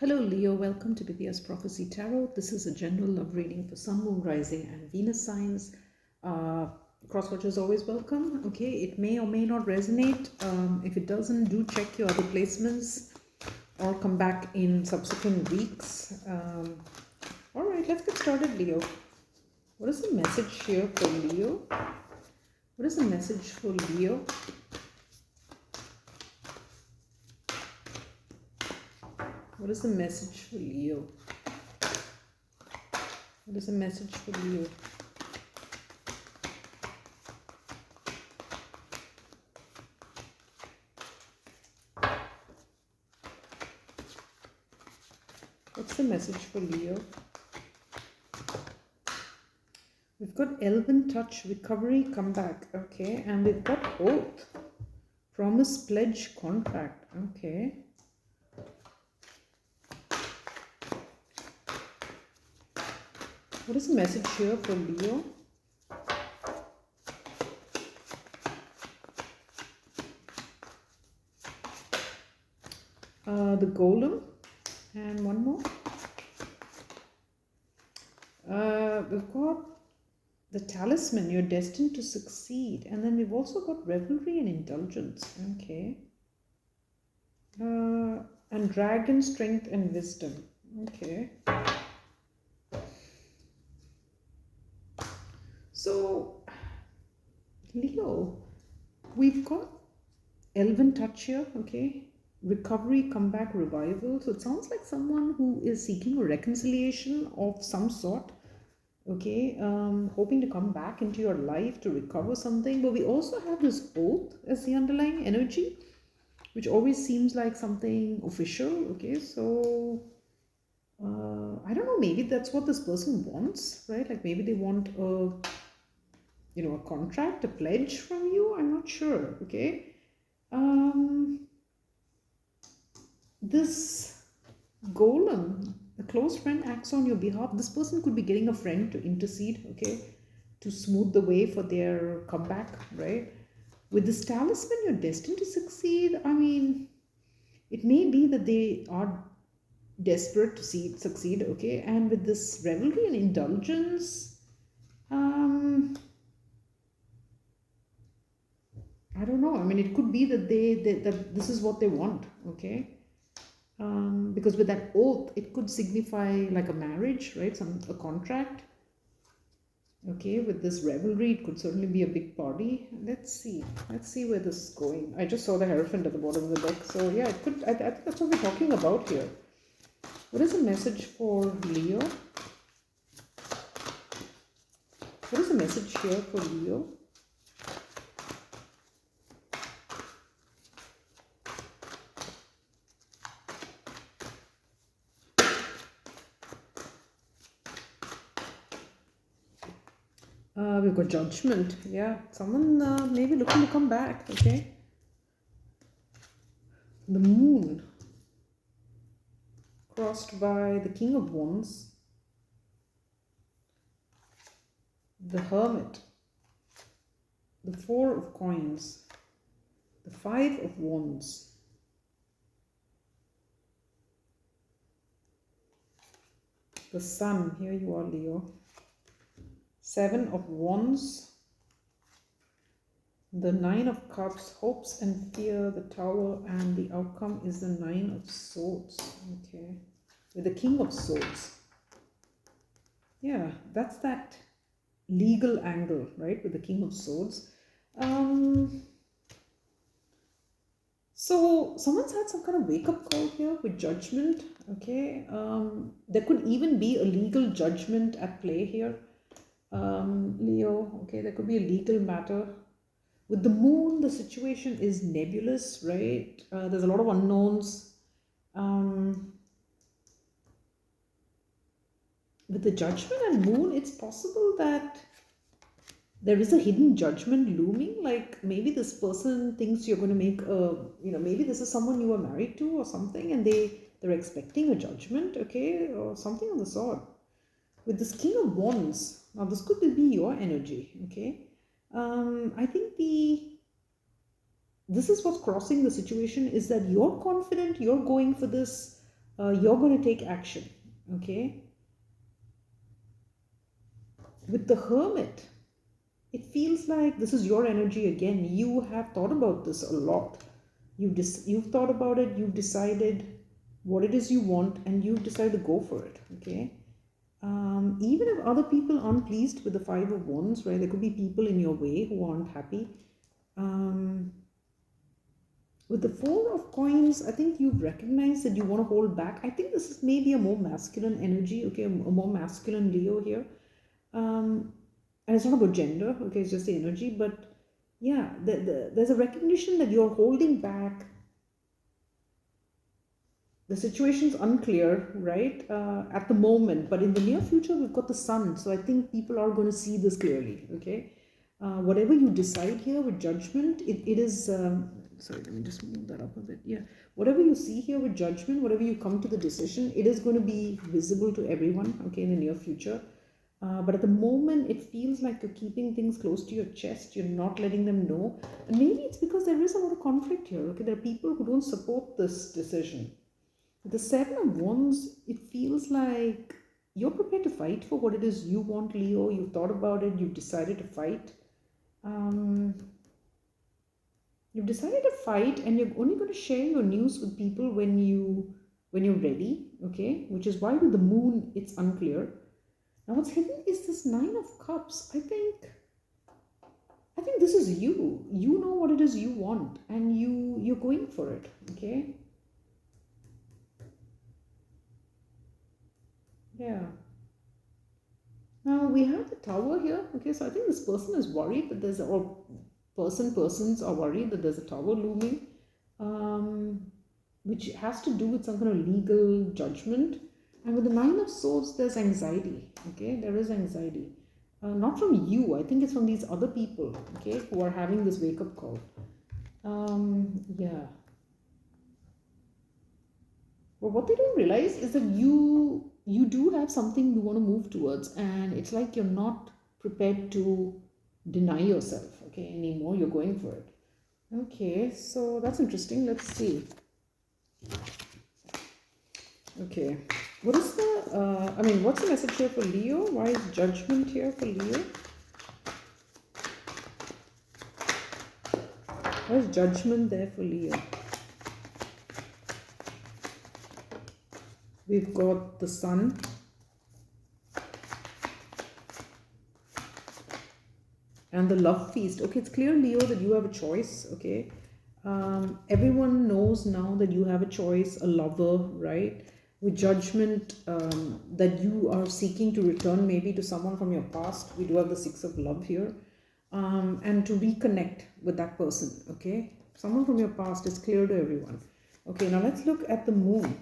Hello, Leo. Welcome to Vidya's Prophecy Tarot. This is a general love reading for Sun, Moon, Rising, and Venus signs. Crosswatch is always welcome. Okay, it may or may not resonate. If it doesn't, do check your other placements or come back in subsequent weeks. All right, let's get started, Leo. What is the message here for Leo? What is the message for Leo? What is the message for Leo? What is the message for Leo? What's the message for Leo? We've got Elven Touch, Recovery, Comeback. Okay, and we've got Oath, Promise, Pledge, Contract. Okay. What is the message here for Leo? The Golem, and one more. We've got the Talisman, you're destined to succeed, and then we've also got Revelry and Indulgence. Okay. And Dragon, Strength, and Wisdom. Okay. So, Leo, we've got Elven Touch here, okay? Recovery, comeback, revival. So it sounds like someone who is seeking a reconciliation of some sort, okay? Hoping to come back into your life to recover something. But we also have this oath as the underlying energy, which always seems like something official, okay? So I don't know, maybe that's what this person wants, right? Like maybe they want a contract, a pledge from you. I'm not sure, okay? This Golem, a close friend acts on your behalf. This person could be getting a friend to intercede, okay, to smooth the way for their comeback, right? With this Talisman, you're destined to succeed. I mean, it may be that they are desperate to succeed, okay? And with this Revelry and Indulgence, I don't know. I mean, it could be that that this is what they want, okay? Because with that oath, it could signify like a marriage, right? A contract. Okay, with this Revelry, it could certainly be a big party. Let's see where this is going. I just saw the Hierophant at the bottom of the deck, so yeah, it could. I think that's what we're talking about here. What is the message for Leo? What is the message here for Leo? We've got Judgment. Yeah, someone maybe looking to come back. Okay. The Moon, crossed by the King of Wands, the Hermit, the Four of Coins, the Five of Wands, the Sun. Here you are, Leo. Seven of Wands, the Nine of Cups, hopes and fear, the Tower, and the outcome is the Nine of Swords. Okay, with the King of Swords. Yeah, that's that legal angle, right, with the King of Swords. So someone's had some kind of wake-up call here with Judgment. Okay, there could even be a legal judgment at play here. Leo, okay, there could be a legal matter. With the Moon, the situation is nebulous, right? There's a lot of unknowns. With the Judgment and Moon, it's possible that there is a hidden judgment looming. Like maybe this person thinks you're going to make maybe this is someone you are married to or something, and they're expecting a judgment, okay, or something of the sort. With this King of Wands, now this could be your energy, okay? I think this is what's crossing the situation, is that you're confident, you're going for this You're going to take action. Okay. With the Hermit, it feels like this is your energy again. You have thought about this a lot. You've thought about it, you've decided what it is you want, and you've decided to go for it. Okay. Even if other people aren't pleased with the Five of Wands, right? There could be people in your way who aren't happy. Um, with the Four of Coins, I think you've recognized that you want to hold back. I think this is maybe a more masculine energy, okay, a more masculine Leo here. And it's not about gender, okay, it's just the energy. But yeah, there's a recognition that you're holding back. The situation's unclear, right, at the moment, but in the near future, we've got the sun. So I think people are going to see this clearly, okay? Whatever you decide here with Judgment, it is, sorry, let me just move that up a bit. Yeah, whatever you see here with Judgment, whatever you come to the decision, it is going to be visible to everyone, okay, in the near future. But at the moment, it feels like you're keeping things close to your chest. You're not letting them know. And maybe it's because there is a lot of conflict here, okay? There are people who don't support this decision. The Seven of Wands, it feels like you're prepared to fight for what it is you want, Leo. You've thought about it, you've decided to fight. Um, you've decided to fight, and you're only going to share your news with people when you're ready, okay? Which is why with the Moon, it's unclear. Now, what's hidden is this Nine of Cups. I think this is you. You know what it is you want, and you're going for it, okay? Yeah. Now we have the Tower here. Okay, so I think this person is worried that persons are worried that there's a tower looming, um, which has to do with some kind of legal judgment. And with the Nine of Swords, there's anxiety. Okay, there is anxiety. Not from you. I think it's from these other people. Okay, who are having this wake up call. Yeah. But what they don't realize is that you do have something you want to move towards, and it's like you're not prepared to deny yourself, okay, anymore. You're going for it. Okay, so that's interesting. Let's see. Okay, what is the what's the message here for Leo? Why is Judgment here for Leo? Why is Judgment there for Leo? We've got the Sun. And the Love Feast. Okay, it's clear, Leo, that you have a choice, okay? Everyone knows now that you have a choice, a lover, right? With Judgment, that you are seeking to return maybe to someone from your past. We do have the Six of Love here. And to reconnect with that person, okay? Someone from your past is clear to everyone. Okay, now let's look at the Moon.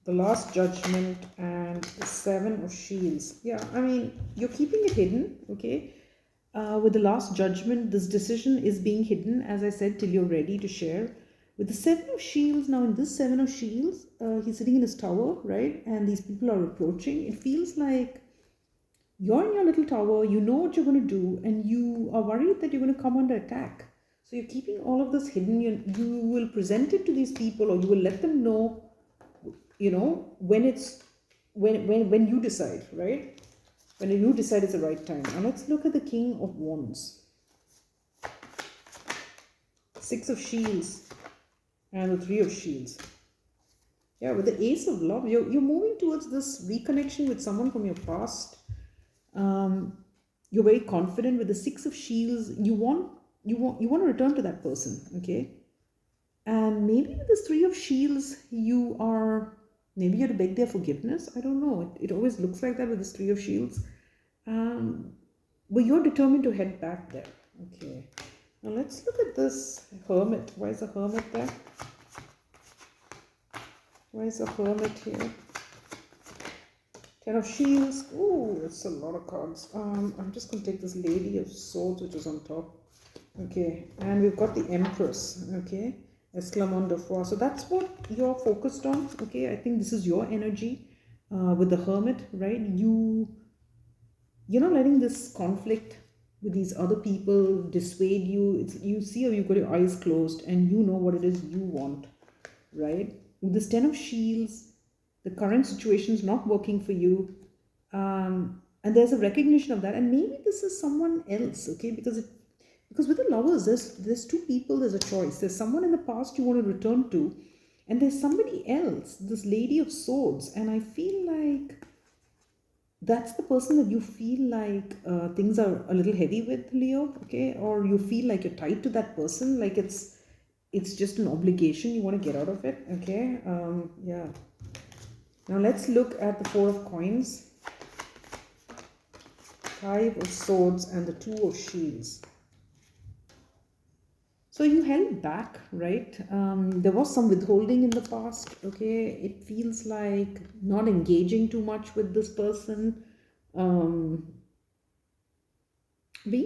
The Last Judgment and the Seven of Shields. Yeah, I mean, you're keeping it hidden, okay? With the Last Judgment, this decision is being hidden, as I said, till you're ready to share. With the Seven of Shields, now in this Seven of Shields, he's sitting in his tower, right? And these people are approaching. It feels like you're in your little tower, you know what you're going to do, and you are worried that you're going to come under attack. So you're keeping all of this hidden. You will present it to these people, or you will let them know, you know, when you decide, right? When you decide it's the right time. Now let's look at the King of Wands. Six of Shields and the Three of Shields. Yeah, with the Ace of Love, you're moving towards this reconnection with someone from your past. You're very confident. With the Six of Shields, you want to return to that person, okay? And maybe with this Three of Shields, maybe you have to beg their forgiveness. I don't know. It always looks like that with this Three of Shields. But you're determined to head back there. Okay. Now let's look at this Hermit. Why is the Hermit there? Why is the Hermit here? Ten of Shields. Ooh, it's a lot of cards. I'm just going to take this Lady of Swords, which is on top. Okay. And we've got the Empress. Okay. Esclamon de Foi. So that's what you're focused on. Okay. I think this is your energy with the Hermit, right? You're not letting this conflict with these other people dissuade you. You see how you've got your eyes closed and you know what it is you want. right? With this Ten of Shields, the current situation is not working for you. And there's a recognition of that. And maybe this is someone else, okay? Because with the Lovers, there's two people, there's a choice. There's someone in the past you want to return to, and there's somebody else, this Lady of Swords. And I feel like that's the person that you feel like things are a little heavy with, Leo, okay? Or you feel like you're tied to that person, like it's just an obligation, you want to get out of it, okay? Yeah. Now let's look at the Four of Coins, Five of Swords, and the Two of Shields. So you held back, right? There was some withholding in the past, okay? It feels like not engaging too much with this person. Being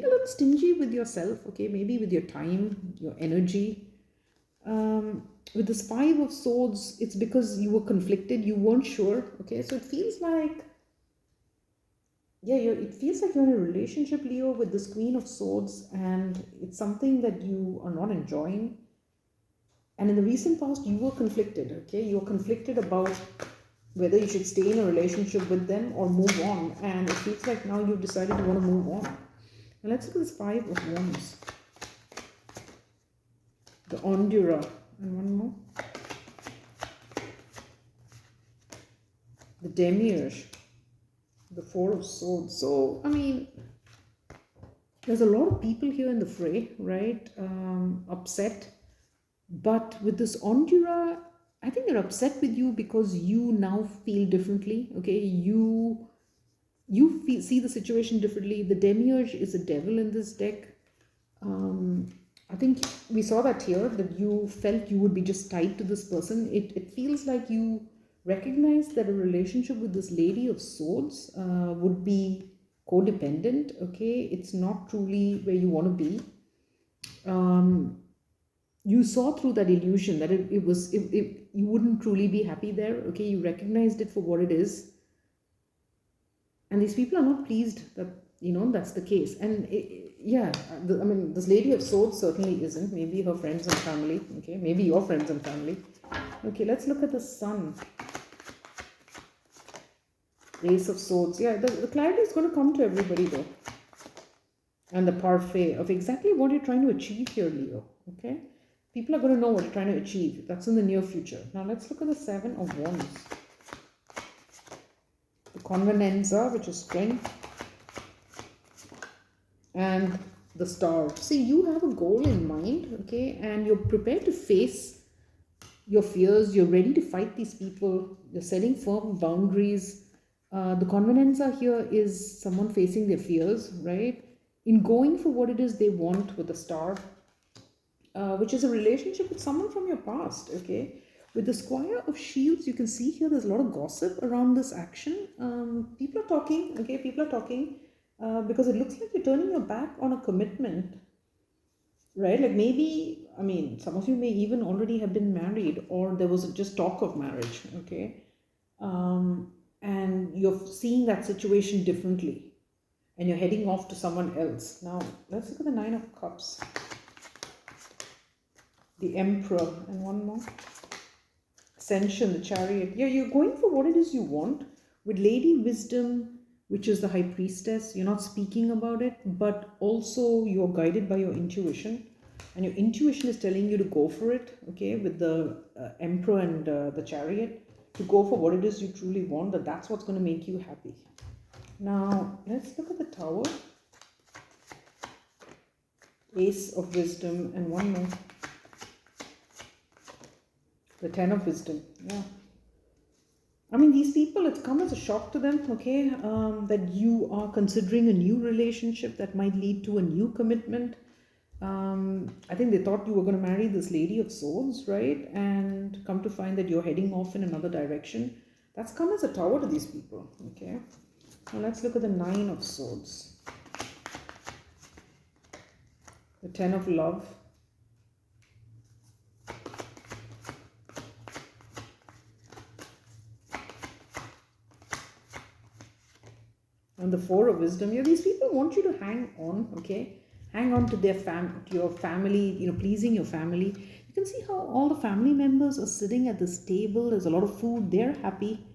a little stingy with yourself, okay? Maybe with your time, your energy. With this Five of Swords, it's because you were conflicted, you weren't sure, okay? So it feels like, yeah, it feels like you're in a relationship, Leo, with this Queen of Swords, and it's something that you are not enjoying. And in the recent past, you were conflicted, okay? You were conflicted about whether you should stay in a relationship with them or move on. And it feels like now you've decided you want to move on. Now let's look at this Five of Wands. The Ondura. And one more. The Demiurge. The Four of Swords. So, I mean, there's a lot of people here in the fray, right? Upset. But with this Ondura, I think they're upset with you because you now feel differently, okay? You see the situation differently. The Demiurge is a devil in this deck. I think we saw that here, that you felt you would be just tied to this person. It feels like you recognize that a relationship with this Lady of Swords would be codependent, okay? It's not truly where you want to be. You saw through that illusion that you wouldn't truly be happy there, okay? You recognized it for what it is. And these people are not pleased that, that's the case. And I mean, this Lady of Swords certainly isn't. Maybe her friends and family, okay? Maybe your friends and family. Okay, let's look at the Sun. Ace of Swords. Yeah, the clarity is going to come to everybody though. And the parfait of exactly what you're trying to achieve here, Leo, okay? People are going to know what you're trying to achieve. That's in the near future. Now let's look at the Seven of Wands. The Convenanza, which is strength. And the Star. See, you have a goal in mind, okay? And you're prepared to face your fears. You're ready to fight these people. You're setting firm boundaries. The Convenanza here is someone facing their fears, right? In going for what it is they want with the Star. Which is a relationship with someone from your past, okay? With the Squire of Shields, you can see here there's a lot of gossip around this action. People are talking, okay? People are talking because it looks like you're turning your back on a commitment, right? Like maybe, I mean, some of you may even already have been married, or there was just talk of marriage, okay? And you're seeing that situation differently, and you're heading off to someone else. Now, let's look at the Nine of Cups. The Emperor, and one more. Ascension, the Chariot. Yeah, you're going for what it is you want. With Lady Wisdom, which is the High Priestess, you're not speaking about it, but also you're guided by your intuition. And your intuition is telling you to go for it, okay, with the Emperor and the Chariot, to go for what it is you truly want, that's what's going to make you happy. Now, let's look at the Tower. Ace of Wisdom, and one more. The Ten of Wisdom. Yeah. I mean, these people, it's come as a shock to them, okay, that you are considering a new relationship that might lead to a new commitment. I think they thought you were going to marry this Lady of Swords, right? And come to find that you're heading off in another direction. That's come as a tower to these people, okay? Now let's look at the Nine of Swords. The Ten of Love. And the Four of Wisdom. Yeah, these people want you to hang on, okay? Hang on to their to your family, pleasing your family. You can see how all the family members are sitting at this table. There's a lot of food. They're happy.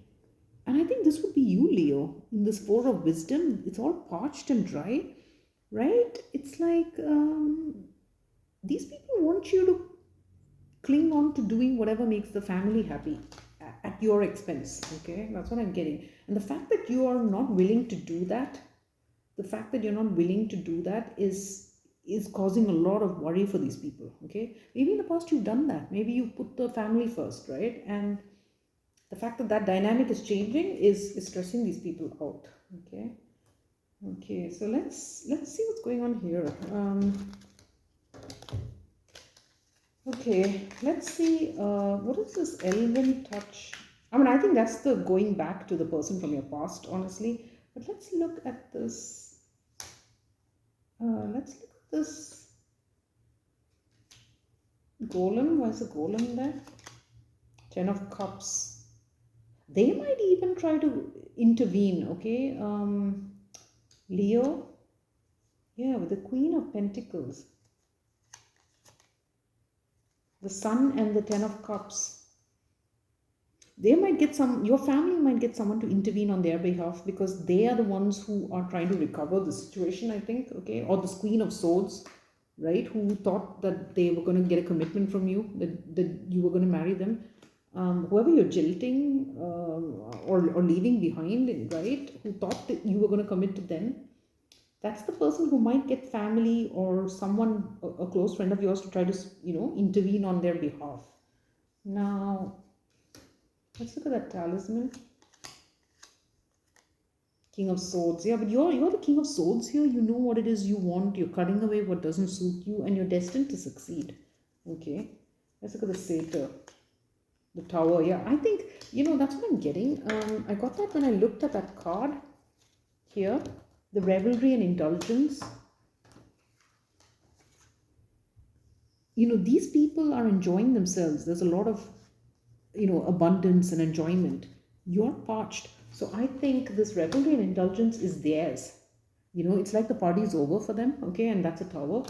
And I think this would be you, Leo, in this Four of Wisdom. It's all parched and dry, right? It's like these people want you to cling on to doing whatever makes the family happy at your expense. Okay, that's what I'm getting. And the fact that you are not willing to do that, the fact that you're not willing to do that is causing a lot of worry for these people. Okay, maybe in the past you've done that. Maybe you put the family first, right? And the fact that that dynamic is changing is stressing these people out. Okay. Okay, so let's see what's going on here. Okay, let's see. What is this elven touch? I mean, I think that's the going back to the person from your past, honestly. But let's look at this. Let's look at this golem. Why is the golem there? 10 of Cups. They might even try to intervene. Okay, Leo. Yeah, with the Queen of Pentacles. The Sun and the 10 of Cups. They might get your family might get someone to intervene on their behalf because they are the ones who are trying to recover the situation, I think, okay? Or this Queen of Swords, right? Who thought that they were going to get a commitment from you, that you were going to marry them. Whoever you're jilting or leaving behind, right? Who thought that you were going to commit to them. That's the person who might get family or someone, a close friend of yours, to try to, intervene on their behalf. Now, let's look at that talisman. King of Swords. Yeah, but you're the King of Swords here. You know what it is you want. You're cutting away what doesn't suit you, and you're destined to succeed. Okay. Let's look at the Satyr. The Tower. Yeah, I think, that's what I'm getting. I got that when I looked at that card here. The Revelry and Indulgence. These people are enjoying themselves. There's a lot of, abundance and enjoyment. You're parched. So I think this Revelry and Indulgence is theirs. It's like the party's over for them, okay? And that's a tower.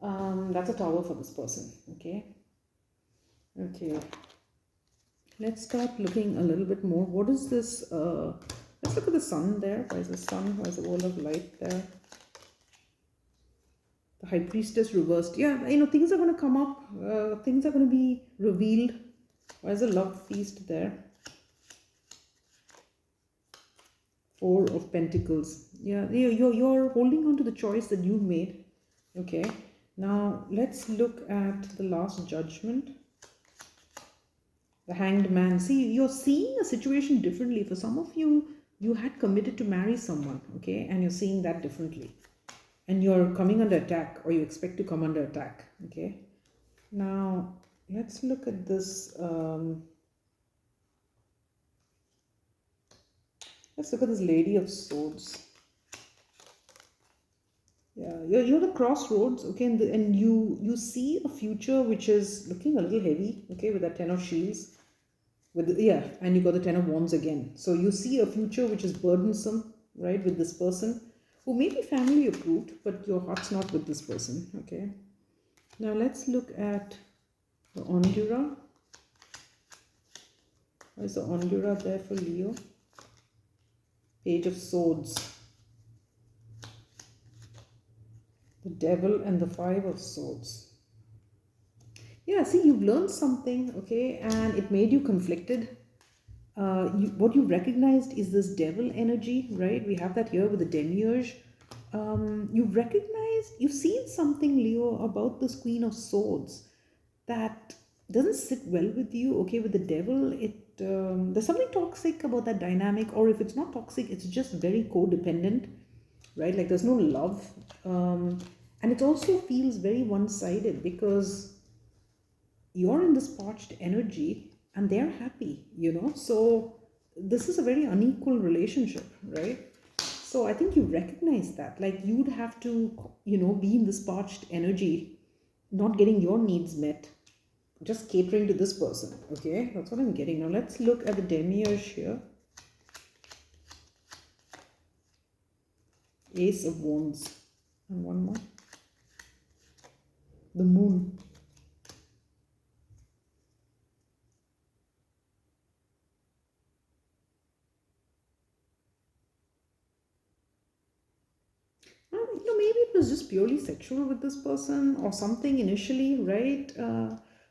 That's a tower for this person, okay? Okay. Let's start looking a little bit more. What is this? Let's look at the Sun there. Why is the Sun? Why is the wall of light there? The High Priestess reversed. Yeah, things are going to come up. Things are going to be revealed. Why is the Love Feast there? Four of Pentacles. Yeah, you're holding on to the choice that you've made. Okay. Now, let's look at the Last Judgment. The Hanged Man. See, you're seeing a situation differently. For some of you, you had committed to marry someone, okay? And you're seeing that differently. And you're coming under attack, or you expect to come under attack, okay? Now, let's look at this. Let's look at this Lady of Swords. Yeah, you're the crossroads, okay? And you see a future which is looking a little heavy, okay? With that 10 of Shields. And you got the 10 of Wands again. So you see a future which is burdensome, right? With this person who may be family approved, but your heart's not with this person, okay? Now let's look at the Ondura. Why is the Ondura there for Leo? Page of Swords. The Devil and the Five of Swords. Yeah, see, you've learned something, okay, and it made you conflicted. What you recognized is this devil energy, right? We have that here with the Demiurge. You've seen something, Leo, about this Queen of Swords that doesn't sit well with you, okay? With the devil, there's something toxic about that dynamic, or if it's not toxic, it's just very codependent, right? Like there's no love, and it also feels very one-sided because you're in this parched energy and they're happy, so this is a very unequal relationship, right? So I think you recognize that, like you'd have to, be in this parched energy, not getting your needs met, just catering to this person, okay? That's what I'm getting. Now let's look at the Demiurge here. Ace of Wands. And one more. The Moon. Maybe it was just purely sexual with this person or something initially, right?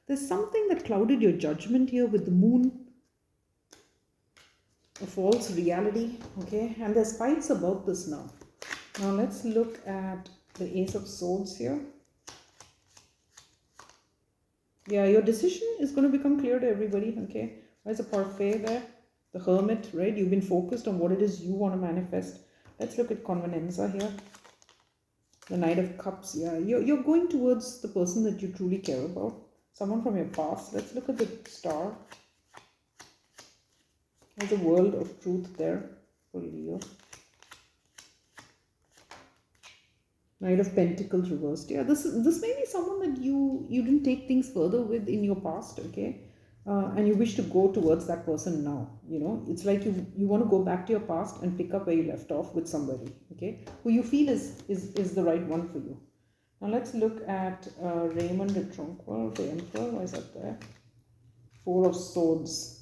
There's something that clouded your judgment here with the moon, a false reality, okay? And there's fights about this now. Now let's look at the Ace of Swords here. Yeah, your decision is going to become clear to everybody, okay? There's a parfait there, the Hermit, right? You've been focused on what it is you want to manifest. Let's look at Convenanza here. The Knight of Cups, yeah. You're going towards the person that you truly care about. Someone from your past. Let's look at the Star. There's a world of truth there for Leo. Knight of Pentacles reversed. Yeah, this may be someone that you didn't take things further with in your past, okay? And you wish to go towards that person now. It's like you want to go back to your past and pick up where you left off with somebody, okay? Who you feel is the right one for you. Now let's look at Raymond de Tronquil, the Emperor. Why is that there? Four of Swords.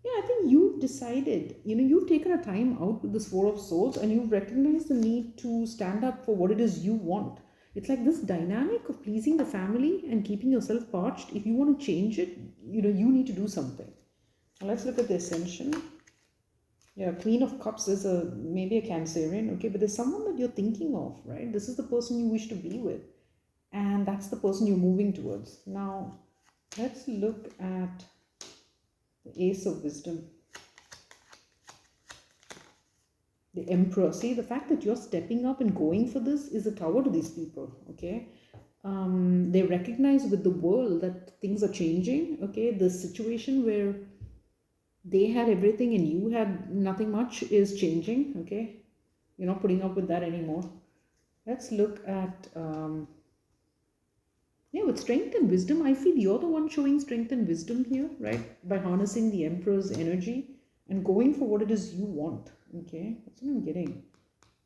Yeah, I think you've decided, you've taken a time out with this Four of Swords and you've recognized the need to stand up for what it is you want. It's like this dynamic of pleasing the family and keeping yourself parched. If you want to change it, you need to do something. Now let's look at the Ascension. Yeah, Queen of Cups is maybe a Cancerian, okay, but there's someone that you're thinking of, right? This is the person you wish to be with, and that's the person you're moving towards. Now, let's look at the Ace of Wisdom. The Emperor. See, the fact that you're stepping up and going for this is a tower to these people, okay? They recognize with the world that things are changing, okay? The situation where they had everything and you had nothing much is changing, okay? You're not putting up with that anymore. Let's look at, with Strength and Wisdom, I feel you're the one showing strength and wisdom here, right? By harnessing the Emperor's energy and going for what it is you want, okay? That's what I'm getting.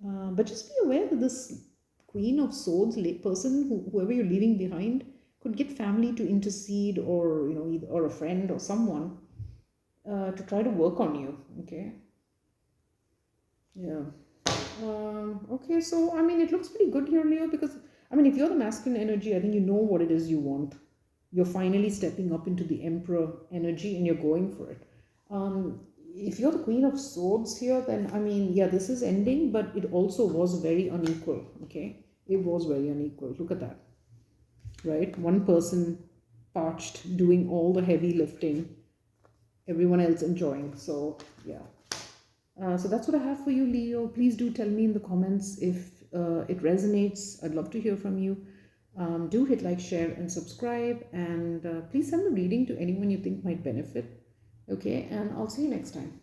But just be aware that this Queen of Swords person, whoever you're leaving behind, could get family to intercede or, or a friend or someone to try to work on you, okay? Yeah. Okay, so, it looks pretty good here, Leo, because, if you're the masculine energy, I think you know what it is you want. You're finally stepping up into the Emperor energy and you're going for it. If you're the Queen of Swords here, then, this is ending, but it also was very unequal, okay? It was very unequal. Look at that, right? One person parched, doing all the heavy lifting, everyone else enjoying. So, yeah. So that's what I have for you, Leo. Please do tell me in the comments if it resonates. I'd love to hear from you. Do hit like, share, and subscribe. And please send the reading to anyone you think might benefit. Okay, and I'll see you next time.